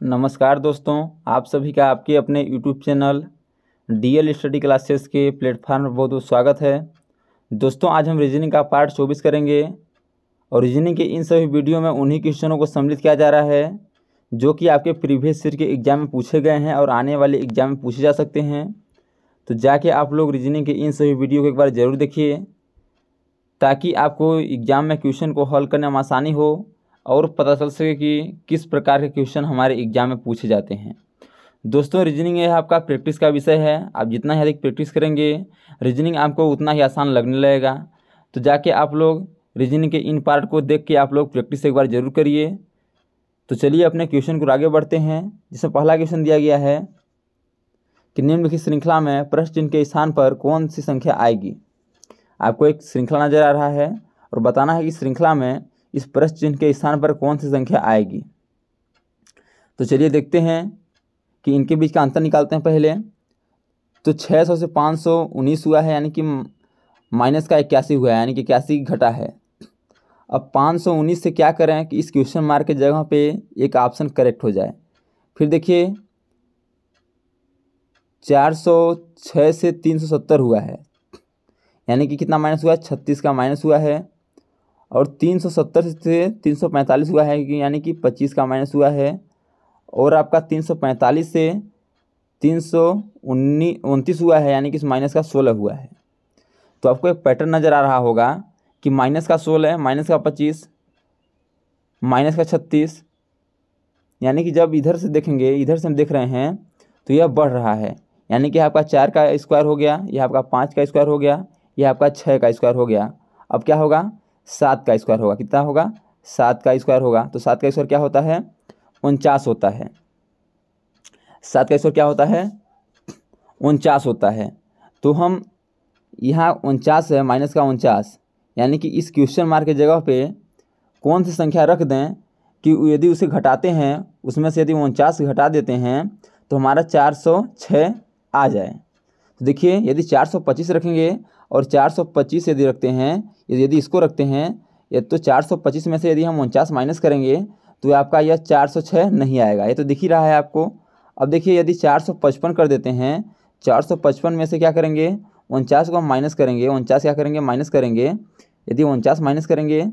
नमस्कार दोस्तों, आप सभी का आपके अपने YouTube channel DL study classes के प्लेटफॉर्म पर बहुत बहुत स्वागत है। दोस्तों, आज हम रीजनिंग का पार्ट 24 करेंगे और रीजनिंग के इन सभी वीडियो में उन्हीं क्वेश्चनों को सम्मिलित किया जा रहा है जो कि आपके प्रीवियस ईयर के एग्जाम में पूछे गए हैं और आने वाले एग्जाम में पूछे जा सकते हैं। तो जाके आप लोग रीजनिंग के इन सभी वीडियो को एक बार ज़रूर देखिए ताकि आपको एग्ज़ाम में क्वेश्चन को हल करने में आसानी हो और पता चल सके कि किस प्रकार के क्वेश्चन हमारे एग्जाम में पूछे जाते हैं। दोस्तों, रीजनिंग यह आपका प्रैक्टिस का विषय है। आप जितना ही अधिक प्रैक्टिस करेंगे रीजनिंग आपको उतना ही आसान लगने लगेगा। तो जाके आप लोग रीजनिंग के इन पार्ट को देख के आप लोग प्रैक्टिस एक बार ज़रूर करिए। तो चलिए अपने क्वेश्चन को आगे बढ़ते हैं। जिसमें पहला क्वेश्चन दिया गया है कि निम्नलिखित श्रृंखला में प्रश्न चिन्ह के स्थान पर कौन सी संख्या आएगी। आपको एक श्रृंखला नज़र आ रहा है और बताना है कि श्रृंखला में इस प्रश्न चिन्ह के स्थान पर कौन सी संख्या आएगी। तो चलिए देखते हैं कि इनके बीच का अंतर निकालते हैं। पहले तो 600 से 519 हुआ है, यानी कि माइनस का 81 हुआ है, यानी कि 81 घटा है। अब 519 से क्या करें कि इस क्वेश्चन मार्क के जगह पे एक ऑप्शन करेक्ट हो जाए। फिर देखिए 406 से 370 हुआ है, यानी कि कितना माइनस हुआ है, 36 का माइनस हुआ है। और 370 से 345 हुआ है, यानी कि 25 का माइनस हुआ है। और आपका 345 से 329 हुआ है, यानी कि इस माइनस का 16 हुआ है। तो आपको एक पैटर्न नज़र आ रहा होगा कि माइनस का 16, माइनस का 25, माइनस का 36, यानी कि जब इधर से देखेंगे, इधर से हम देख रहे हैं तो यह बढ़ रहा है, यानी कि आपका 4 का स्क्वायर हो गया, यह आपका 5 का स्क्वायर हो गया, यह आपका 6 का स्क्वायर हो गया। अब क्या होगा, 7 का स्क्वायर होगा। कितना होगा, 7 का स्क्वायर होगा। तो 7 का स्क्वायर क्या होता है, 49 होता है। 7 का स्क्वायर क्या होता है, 49 होता है। तो हम यहाँ 49 है, माइनस का 49, यानी कि इस क्वेश्चन मार्क की जगह पे कौन सी संख्या रख दें कि यदि उसे घटाते हैं, उसमें से यदि 49 घटा देते हैं तो हमारा 406 आ जाए। तो देखिए यदि 425 रखेंगे और 425 यदि रखते हैं, यदि इसको रखते हैं ये, तो 425 में से यदि हम 49 माइनस करेंगे तो आपका यह 406 नहीं आएगा। ये तो दिख ही रहा है आपको। अब देखिए यदि 455 कर देते हैं, 455 में से क्या करेंगे, 49 को हम माइनस करेंगे। 49 क्या करेंगे, माइनस करेंगे। यदि 49 माइनस करेंगे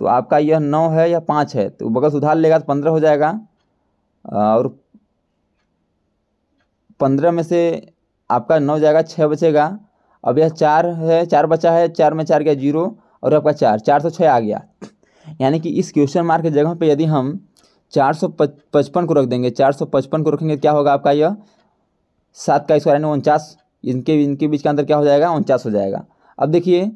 तो आपका यह 9 है या 5 है, तो बगल से उधार लेगा तो 15 हो जाएगा। और 15 में से आपका 9 जाएगा, 6 बचेगा। अब यह 4 है, 4 बचा है, 4 में 4 गया 0, और आपका 406 आ गया। यानी कि इस क्वेश्चन मार्क की जगह पे यदि हम 455 को रख देंगे, 455 को रखेंगे, क्या होगा आपका यह 7 का स्क्वायर यानी 49, इनके बीच का अंतर क्या हो जाएगा, 49 हो जाएगा। अब देखिए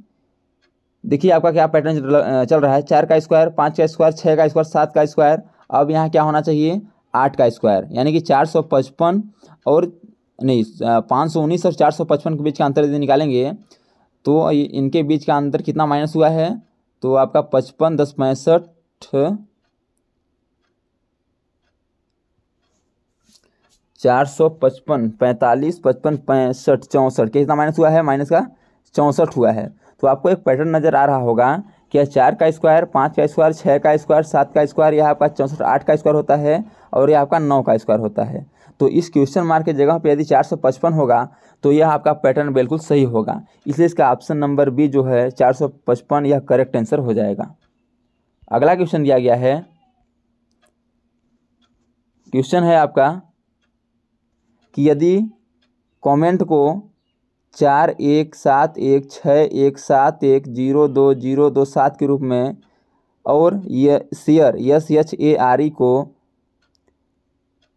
आपका क्या पैटर्न चल रहा है, 4 का स्क्वायर, 5 का स्क्वायर, 6 का स्क्वायर, 7 का स्क्वायर। अब यहाँ क्या होना चाहिए, 8 का स्क्वायर, यानी कि 455 और नहीं 519 और 455 के बीच का अंतर यदि निकालेंगे तो इनके बीच का अंतर कितना माइनस हुआ है, तो आपका 55, 10, 65, 455, 45, 55, 65, 64 कितना माइनस हुआ है, माइनस का 64 हुआ है। तो आपको एक पैटर्न नज़र आ रहा होगा कि 4 का स्क्वायर, 5 का स्क्वायर, 6 का स्क्वायर, 7 का स्क्वायर, यह आपका 64, 8 का स्क्वायर होता है, और यह आपका 9 का स्क्वायर होता है। तो इस क्वेश्चन मार्क की जगह पे यदि 455 होगा तो यह आपका पैटर्न बिल्कुल सही होगा। इसलिए इसका ऑप्शन नंबर बी जो है 455 यह करेक्ट आंसर हो जाएगा। अगला क्वेश्चन दिया गया है, क्वेश्चन है आपका कि यदि कमेंट को 417161702027 के रूप में और यह शेयर SHARE को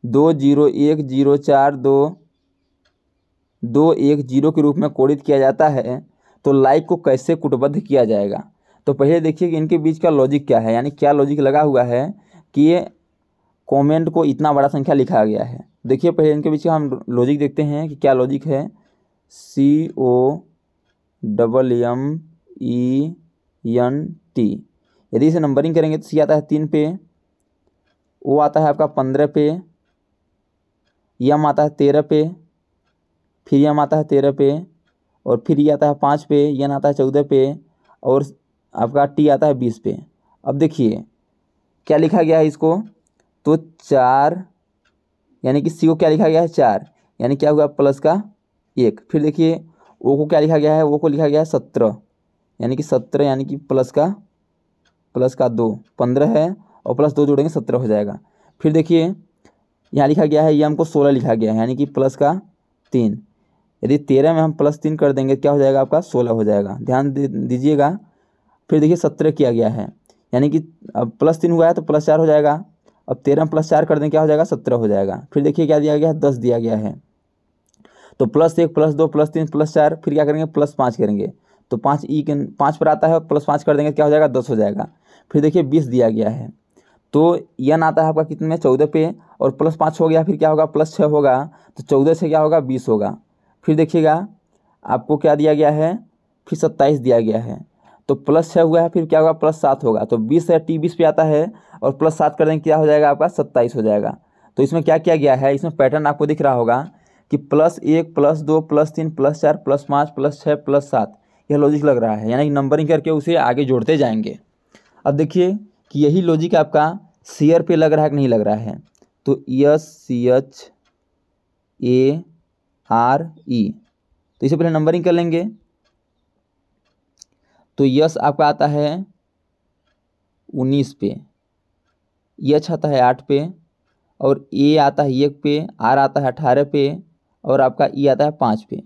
20104221 के रूप में कोडित किया जाता है तो लाइक को कैसे कूटबद्ध किया जाएगा। तो पहले देखिए कि इनके बीच का लॉजिक क्या है, यानी क्या लॉजिक लगा हुआ है कि ये कमेंट को इतना बड़ा संख्या लिखा गया है। देखिए पहले इनके बीच का हम लॉजिक देखते हैं कि क्या लॉजिक है। COMMENT, यदि इसे नंबरिंग करेंगे तो सी आता है 3 पे, ओ आता है आपका 15 पे, यम आता है 13 पे, फिर यम आता है 13 पे, और फिर ये आता है 5 पे, यन आता है 14 पे, और आपका टी आता है 20 पे। अब देखिए क्या लिखा गया है इसको, तो 4 यानी कि सी को क्या लिखा गया है 4, यानी क्या हुआ प्लस का 1। फिर देखिए ओ को क्या लिखा गया है, ओ को लिखा गया है 17, यानी कि 17 यानी कि प्लस का 2, 15 है और प्लस 2 जोड़ेंगे 17 हो जाएगा। फिर देखिए यहाँ लिखा गया है एम को 16 लिखा गया है, यानी कि प्लस का 3। यदि 13 में हम प्लस 3 कर देंगे क्या हो जाएगा आपका 16 हो जाएगा, ध्यान दीजिएगा। फिर देखिए 17 किया गया है, यानी कि अब प्लस 3 हुआ है तो प्लस 4 हो जाएगा। अब 13 में प्लस 4 कर देंगे क्या हो जाएगा 17 हो जाएगा। फिर देखिए क्या दिया गया है 10 दिया गया है, तो प्लस 1 प्लस 2 प्लस 3 प्लस 4, फिर क्या करेंगे प्लस 5 करेंगे, तो 5 ई के 5 पर आता है, प्लस 5 कर देंगे क्या हो जाएगा 10 हो जाएगा। फिर देखिए 20 दिया गया है, तो एन आता है आपका कितने में 14 पे, और प्लस 5 हो गया, फिर क्या होगा प्लस 6 होगा, तो 14 से क्या होगा 20 होगा। फिर देखिएगा आपको क्या दिया गया है, फिर 27 दिया गया है, तो प्लस 6 हुआ है, फिर क्या होगा प्लस 7 होगा, तो 20 है टी 20 पे आता है, और प्लस 7 कर देंगे क्या हो जाएगा आपका 27 हो जाएगा। तो इसमें क्या किया गया है, इसमें पैटर्न आपको दिख रहा होगा कि plus 1 plus 2 plus 3 plus 4 plus 5 plus 6 plus 7, यह लॉजिक लग रहा है, यानी कि नंबरिंग करके उसे आगे जोड़ते जाएंगे। अब देखिए कि यही लॉजिक आपका शेयर पे लग रहा है कि नहीं लग रहा है, तो SCHARE, तो इसे पहले नंबरिंग कर लेंगे। तो यस आपका आता है 19 पे, एच आता है 8 पे, और ए आता है 1 पे, आर आता है 18 पे, और आपका ई आता है 5 पे।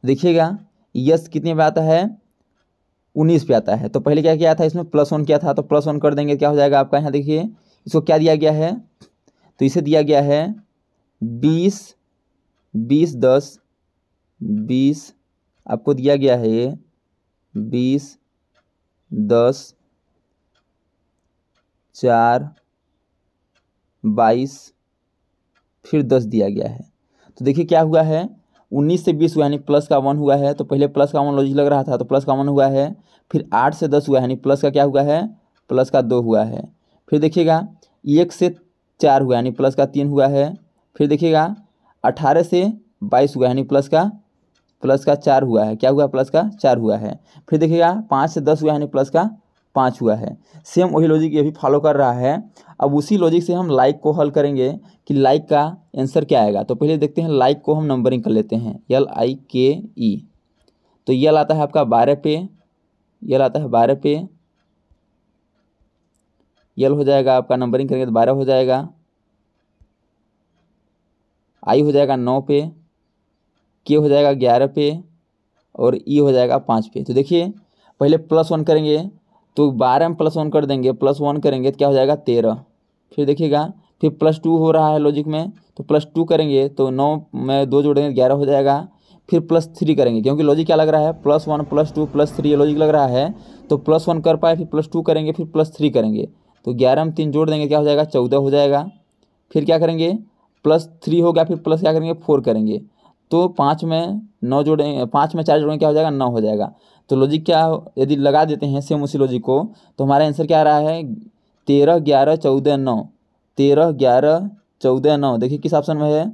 देखिएगा यस कितने पे आता है 19 पे आता है, तो पहले क्या किया था इसमें +1 किया था, तो +1 कर देंगे क्या हो जाएगा आपका, यहाँ देखिए इसको क्या दिया गया है, तो इसे दिया गया है 20 20 10 20, आपको दिया गया है ये 20 10 4 22, फिर 10 दिया गया है। तो देखिए क्या हुआ है 19 से 20 हुआ यानी प्लस का 1 हुआ है, तो पहले प्लस का 1 लॉजिक लग रहा था, तो प्लस का 1 हुआ है। फिर 8 से 10 हुआ यानी प्लस का क्या हुआ है, प्लस का 2 हुआ है। फिर देखिएगा 1 से 4 हुआ यानी प्लस का 3 हुआ है। फिर देखिएगा 18 से 22 हुआ यानी प्लस का 4 हुआ है, क्या हुआ प्लस का 4 हुआ है। फिर देखिएगा 5 से 10 हुआ यानी प्लस का 5 हुआ है। सेम वही लॉजिक ये भी फॉलो कर रहा है। अब उसी लॉजिक से हम लाइक को हल करेंगे कि लाइक का आंसर क्या आएगा। तो पहले देखते हैं लाइक को हम नंबरिंग कर लेते हैं, LIKE, तो यल आता है आपका 12 पे, यल आता है 12 पे, यल हो जाएगा आपका नंबरिंग करेंगे तो 12 हो जाएगा, आई हो जाएगा 9 पे, के हो जाएगा 11 पे, और ई हो जाएगा 5 पे। तो देखिए पहले +1 करेंगे तो 12 में +1 कर देंगे, +1 करेंगे तो क्या हो जाएगा 13। फिर देखिएगा फिर +2 हो रहा है लॉजिक में, तो +2 करेंगे तो 9 में 2 जोड़ेंगे 11 हो जाएगा। फिर +3 करेंगे, क्योंकि लॉजिक क्या लग रहा है +1 +2 +3 ये लॉजिक लग रहा है, तो +1 कर पाए, फिर +2 करेंगे, फिर +3 करेंगे, तो 11 में 3 जोड़ देंगे क्या हो जाएगा 14 हो जाएगा। फिर क्या करेंगे +3 हो गया, फिर प्लस क्या करेंगे 4 करेंगे, तो 5 में 9 जोड़ेंगे, 5 में 4 जोड़ेंगे क्या हो जाएगा 9 हो जाएगा। तो लॉजिक क्या यदि लगा देते हैं सेम उसी लॉजिक को, तो हमारा आंसर क्या आ रहा है 13 11 14 9, 13 11 14 9। देखिए किस ऑप्शन में है,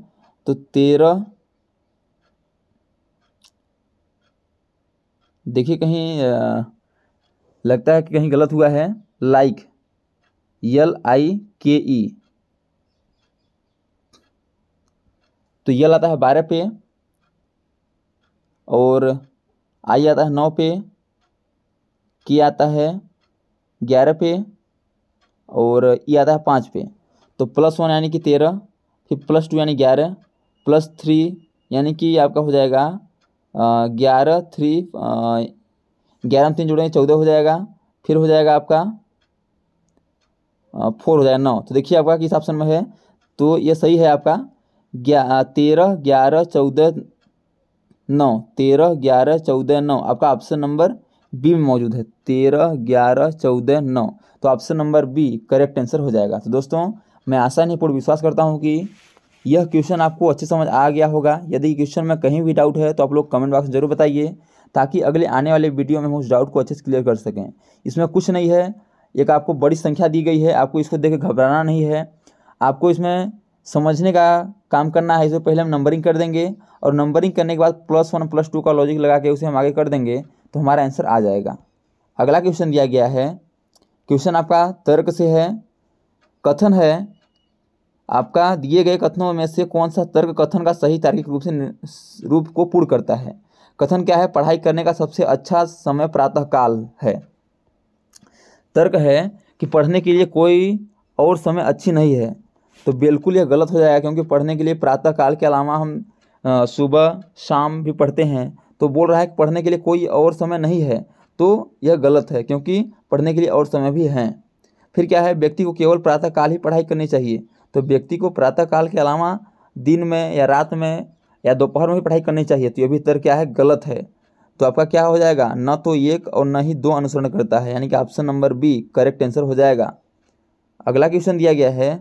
तो 13, देखिए कहीं लगता है कि कहीं गलत हुआ है, लाइक LIKE, तो यल आता है 12 पे, और आई आता है 9 पे, की आता है 11 पे, और ई आता है 5 पे। तो +1 यानी कि 13, फिर +2 यानी 11, +3 यानी कि आपका हो जाएगा 11 3 11 में 3 जोड़ेंगे 14 हो जाएगा। फिर हो जाएगा आपका 4 हो जाएगा 9। तो देखिए आपका किस ऑप्शन में है, तो ये सही है आपका 13 11 14 9, 13 11 14 9 आपका ऑप्शन नंबर बी में मौजूद है, 13 11 14 9। तो option number B correct answer हो जाएगा। तो दोस्तों मैं आशा नहीं पूर्ण विश्वास करता हूँ कि यह क्वेश्चन आपको अच्छे समझ आ गया होगा। यदि क्वेश्चन में कहीं भी डाउट है तो आप लोग कमेंट बॉक्स में जरूर बताइए, ताकि अगले आने वाले वीडियो में हम उस डाउट को अच्छे से क्लियर कर सकें। इसमें कुछ नहीं है, एक आपको बड़ी संख्या दी गई है, आपको इसको देख के घबराना नहीं है, आपको इसमें समझने का काम करना है। इससे पहले हम नंबरिंग कर देंगे, और नंबरिंग करने के बाद +1 +2 का लॉजिक लगा के उसे हम आगे कर देंगे, तो हमारा आंसर आ जाएगा। अगला क्वेश्चन दिया गया है, क्वेश्चन आपका तर्क से है। कथन है आपका दिए गए कथनों में से कौन सा तर्क कथन का सही तार्किक रूप को पूर्ण करता है। कथन क्या है, पढ़ाई करने का सबसे अच्छा समय प्रातःकाल है। तर्क है कि पढ़ने के लिए कोई और समय अच्छी नहीं है, तो बिल्कुल यह गलत हो जाएगा, क्योंकि पढ़ने के लिए प्रातःकाल के अलावा हम सुबह शाम भी पढ़ते हैं। तो बोल रहा है कि पढ़ने के लिए कोई और समय नहीं है, तो यह गलत है, क्योंकि पढ़ने के लिए और समय भी हैं। फिर क्या है, व्यक्ति को केवल प्रातःकाल ही पढ़ाई करनी चाहिए, तो व्यक्ति को प्रातःकाल के अलावा दिन में या रात में या दोपहर में भी पढ़ाई करनी चाहिए, तो यह भी तर्क क्या है, गलत है। तो आपका क्या हो जाएगा, न तो एक और न ही दो अनुसरण करता है, यानी कि option number B correct answer हो जाएगा। अगला क्वेश्चन दिया गया है,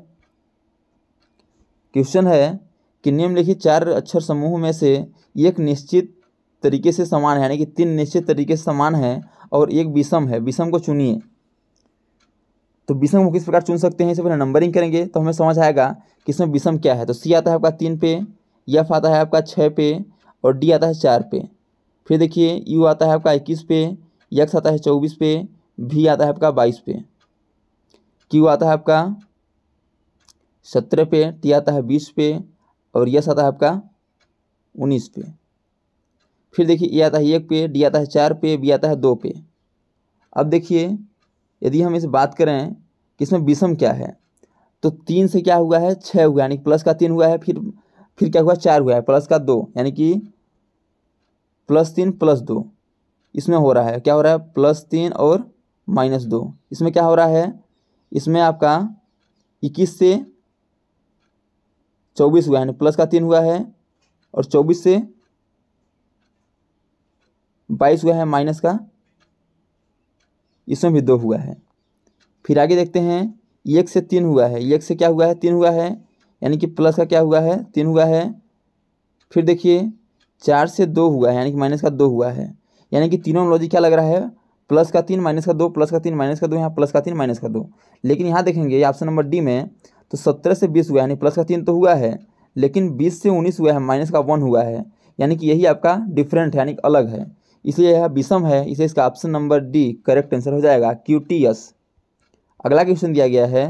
क्वेश्चन है कि निम्नलिखित 4 अक्षर समूह में से एक निश्चित तरीके से समान है, यानी कि 3 निश्चित तरीके से समान है और एक विषम है, विषम को चुनिए। तो विषम को किस प्रकार चुन सकते हैं, इससे पहले नंबरिंग करेंगे तो हमें समझ आएगा कि इसमें विषम क्या है। तो सी आता है आपका 3 पे, एफ आता है आपका 6 पे और डी आता है 4 पे। फिर देखिए यू आता है आपका 21 पे, एक्स आता है 24 पे, भी आता है आपका 22 पे, क्यू आता है आपका 17 पे, टी आता है 20 पे और यस आता है आपका 19 पे। फिर देखिए ए आता है 1 पे, डी आता है 4 पे, बी आता है 2 पे। अब देखिए यदि हम इस बात करें कि इसमें विषम क्या है, तो 3 से क्या हुआ है, 6 हुआ, यानी प्लस का 3 हुआ है, फिर क्या हुआ, 4 हुआ है, प्लस का 2, यानी कि +3 +2। इसमें हो रहा है, क्या हो रहा है, +3 और -2। इसमें क्या हो रहा है, इसमें आपका 21 से 24 हुआ है, यानी प्लस का 3 हुआ है और 24 से 22 हुआ है, माइनस का इसमें भी 2 हुआ है। फिर आगे देखते हैं, 1 से 3 हुआ है, 1 से क्या हुआ है, 3 हुआ है, यानी कि प्लस का क्या हुआ है, 3 हुआ है। फिर देखिए 4 से 2 हुआ है, यानी कि माइनस का 2 हुआ है, यानी कि तीनों लॉजिक क्या लग रहा है, प्लस का 3 माइनस का 2, प्लस का 3 माइनस का 2, यहाँ प्लस का 3 माइनस का 2। लेकिन यहाँ देखेंगे ऑप्शन नंबर डी में, तो 17 से 20 हुआ है, यानी प्लस का 3 तो हुआ है, लेकिन 20 से 19 हुआ है, माइनस का 1 हुआ है, यानी कि यही आपका डिफरेंट है, यानी कि अलग है, इसलिए यह विषम है। इसे इसका option number D correct answer हो जाएगा, QTS। अगला क्वेश्चन दिया गया है,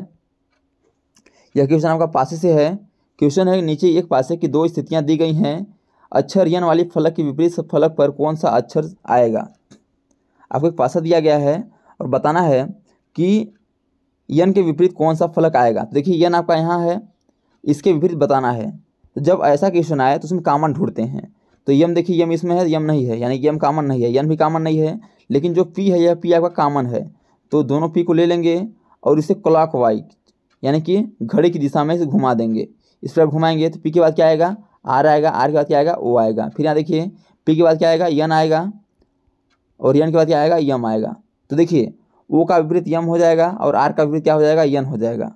यह क्वेश्चन आपका पासे से है। क्वेश्चन है, नीचे एक पासे की 2 स्थितियां दी गई हैं, अक्षर यन वाली फलक के विपरीत फलक पर कौन सा अक्षर आएगा। आपको एक पासा दिया गया है और बताना है कि यन के विपरीत कौन सा फलक आएगा। तो देखिए यन आपका यहाँ है, इसके विपरीत बताना है। तो जब ऐसा क्वेश्चन आए तो उसमें कॉमन ढूंढते हैं। तो यम देखिए, यम इसमें है, यम नहीं है, यानी कि यम कॉमन नहीं है, यन भी कॉमन नहीं है, लेकिन जो पी है यह पी आपका कॉमन है। तो दोनों पी को ले लेंगे और इसे क्लॉकवाइज, यानी कि घड़ी की दिशा में इसे घुमा देंगे। इस पर घुमाएंगे तो पी के बाद क्या आएगा, आर आएगा, आर के बाद क्या आएगा, ओ आएगा। फिर यहाँ देखिए पी के बाद क्या आएगा, यन आएगा और यन के बाद क्या आएगा, यम आएगा। तो देखिए ओ का विपरीत यम हो जाएगा और आर का विपरीत क्या हो जाएगा, यन हो जाएगा।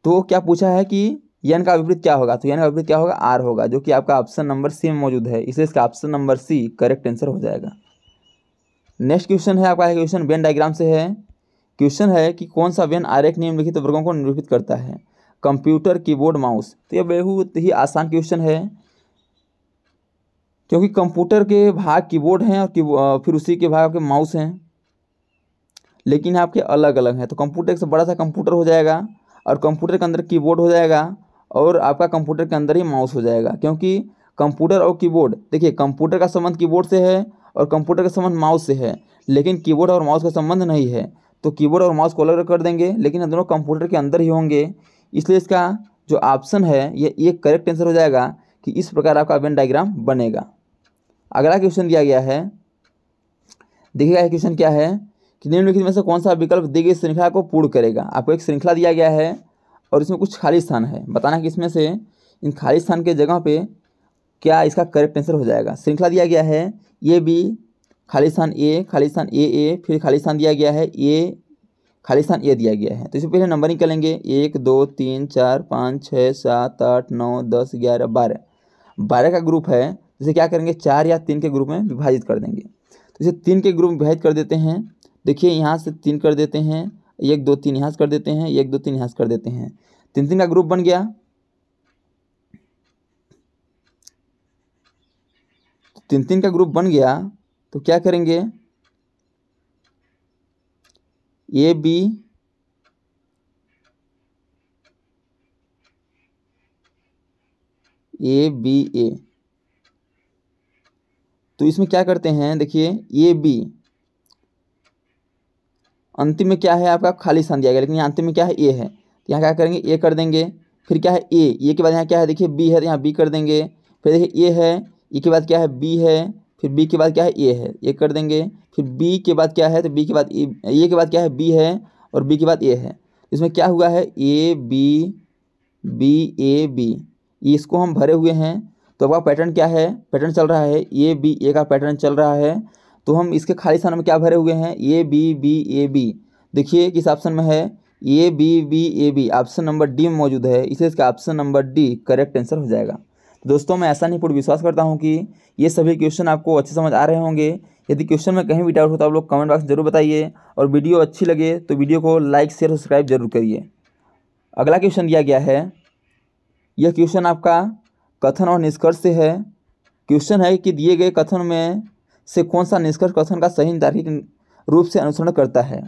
तो क्या पूछा है कि यन का विपरीत क्या होगा, तो यन का विपरीत क्या होगा, आर होगा, जो कि आपका ऑप्शन नंबर सी में मौजूद है, इसलिए इसका option number C correct answer हो जाएगा। नेक्स्ट क्वेश्चन है आपका, क्वेश्चन वेन डायग्राम से है। क्वेश्चन है कि कौन सा वेन आरेख निम्नलिखित वर्गों को निरूपित करता है, कंप्यूटर, कीबोर्ड, माउस। तो यह बहुत ही आसान क्वेश्चन है, क्योंकि कंप्यूटर के भाग कीबोर्ड हैं और फिर उसी के भाग आपके माउस हैं, लेकिन आपके अलग अलग हैं। तो कंप्यूटर से बड़ा सा कंप्यूटर हो जाएगा और कंप्यूटर के अंदर कीबोर्ड हो जाएगा और आपका कंप्यूटर के अंदर ही माउस हो जाएगा, क्योंकि कंप्यूटर और कीबोर्ड, देखिए कंप्यूटर का संबंध कीबोर्ड से है और कंप्यूटर का संबंध माउस से है, लेकिन कीबोर्ड और माउस का संबंध नहीं है। तो कीबोर्ड और माउस को अलग कर देंगे, लेकिन दोनों कंप्यूटर के अंदर ही होंगे, इसलिए इसका जो ऑप्शन है ये एक करेक्ट आंसर हो जाएगा कि इस प्रकार आपका वेन डायग्राम बनेगा। अगला क्वेश्चन दिया गया है, देखिएगा क्वेश्चन क्या है कि निम्नलिखित में से कौन सा विकल्प दी गई श्रृंखला को पूर्ण करेगा। आपको एक श्रृंखला दिया गया है और इसमें कुछ खाली स्थान है, बताना कि इसमें से इन खाली स्थान के जगह पे क्या इसका करेक्ट आंसर हो जाएगा। श्रृंखला दिया गया है ए बी, खाली स्थान ए, खाली स्थान ए, फिर खाली स्थान दिया गया है ए, खाली स्थान ए दिया गया है। तो इससे पहले नंबरिंग करेंगे, 1 2 3 4 5 6 7 8 9 10 11 12। 12 का ग्रुप है, जिसे क्या करेंगे, 4 या 3 के ग्रुप में विभाजित कर देंगे। तो इसे 3 के ग्रुप में विभाजित कर देते हैं। देखिए यहाँ से 3 कर देते हैं, 1 2 3 यहाँ से कर देते हैं, 1 2 3 यहाँ से कर देते हैं, 3 3 का ग्रुप बन गया। 3 3 का ग्रुप बन गया तो क्या करेंगे, ए बी ए बी ए। तो इसमें क्या करते हैं, देखिए ए बी अंतिम में क्या है आपका खाली स्थान दिया गया, लेकिन यहाँ अंतिम में क्या है ए है, तो यहाँ क्या करेंगे ए कर देंगे। फिर क्या है ए के बाद यहाँ क्या है, देखिए बी है तो यहाँ बी कर देंगे। फिर देखिए ए है, ए के बाद क्या है बी है, फिर बी के बाद क्या है ए है, ए कर देंगे। फिर बी के बाद क्या है, तो बी के बाद ए के बाद क्या है बी है, और बी के बाद ए है। इसमें क्या हुआ है A B B A B, इसको हम भरे हुए हैं। तो आपका पैटर्न क्या है, पैटर्न चल रहा है ए बी ए का पैटर्न चल रहा है। तो हम इसके खाली स्थान में क्या भरे हुए हैं, A B B A B. देखिए किस ऑप्शन में है, A B B A B, option number D में मौजूद है, इसलिए इसका option number D correct answer हो जाएगा। दोस्तों मैं ऐसा नहीं पूर्ण विश्वास करता हूँ कि ये सभी क्वेश्चन आपको अच्छे समझ आ रहे होंगे। यदि क्वेश्चन में कहीं भी डाउट हो तो आप लोग कमेंट बॉक्स में जरूर बताइए, और वीडियो अच्छी लगे तो वीडियो को लाइक शेयर सब्सक्राइब जरूर करिए। अगला क्वेश्चन दिया गया है, यह क्वेश्चन आपका कथन और निष्कर्ष से है। क्वेश्चन है कि दिए गए कथन में से कौन सा निष्कर्ष कथन का सही तार्किक रूप से अनुसरण करता है।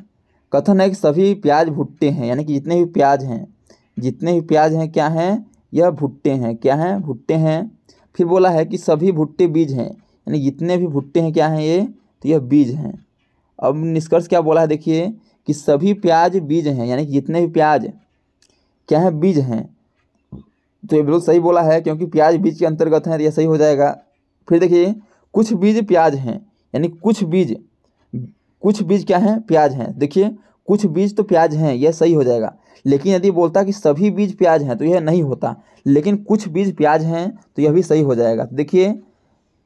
कथन है कि सभी प्याज भुट्टे हैं, यानी कि जितने भी प्याज हैं क्या हैं, यह भुट्टे हैं, क्या हैं भुट्टे हैं। फिर बोला है कि सभी भुट्टे बीज हैं, यानी जितने भी भुट्टे हैं क्या हैं ये, तो यह बीज हैं। अब निष्कर्ष क्या बोला है, देखिए कि सभी प्याज बीज हैं, यानी कि जितने भी प्याज क्या हैं बीज हैं। तो ये बिल्कुल सही बोला है, क्योंकि प्याज बीज के अंतर्गत है, तो यह सही हो जाएगा। फिर देखिए कुछ बीज प्याज हैं, यानी कुछ बीज क्या हैं प्याज हैं। देखिए कुछ बीज तो प्याज हैं, यह सही हो जाएगा। लेकिन यदि बोलता कि सभी बीज प्याज हैं तो यह नहीं होता, लेकिन कुछ बीज प्याज हैं तो यह भी सही हो जाएगा। देखिए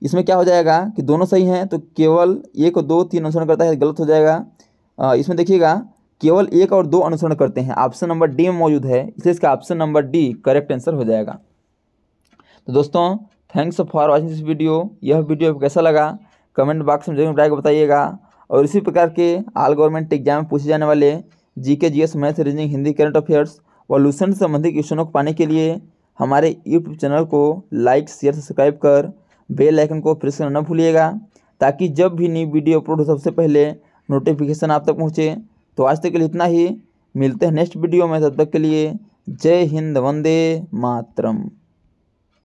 इसमें क्या हो जाएगा कि दोनों सही हैं, तो केवल 1 और 2 3 अनुसरण करता है, गलत हो जाएगा। इसमें देखिएगा केवल 1 और 2 अनुसरण करते हैं, ऑप्शन नंबर डी में मौजूद है, इसलिए इसका option number D correct answer हो जाएगा। तो दोस्तों thanks for watching this video. यह वीडियो आपको कैसा लगा कमेंट बॉक्स में जरूर बताइएगा। और इसी प्रकार के ऑल गवर्नमेंट एग्जाम में पूछे जाने वाले GK GS math reasoning Hindi current affairs व लूसेंट से संबंधित क्वेश्चनों को पाने के लिए हमारे यूट्यूब चैनल को लाइक शेयर सब्सक्राइब कर बेल आइकन को प्रेस करना न भूलिएगा, ताकि जब भी नई वीडियो अपलोड हो सबसे पहले नोटिफिकेशन आप तक पहुँचे। तो आज तक के लिए इतना ही, मिलते हैं नेक्स्ट वीडियो में, तब तक के लिए जय हिंद, वंदे मातरम।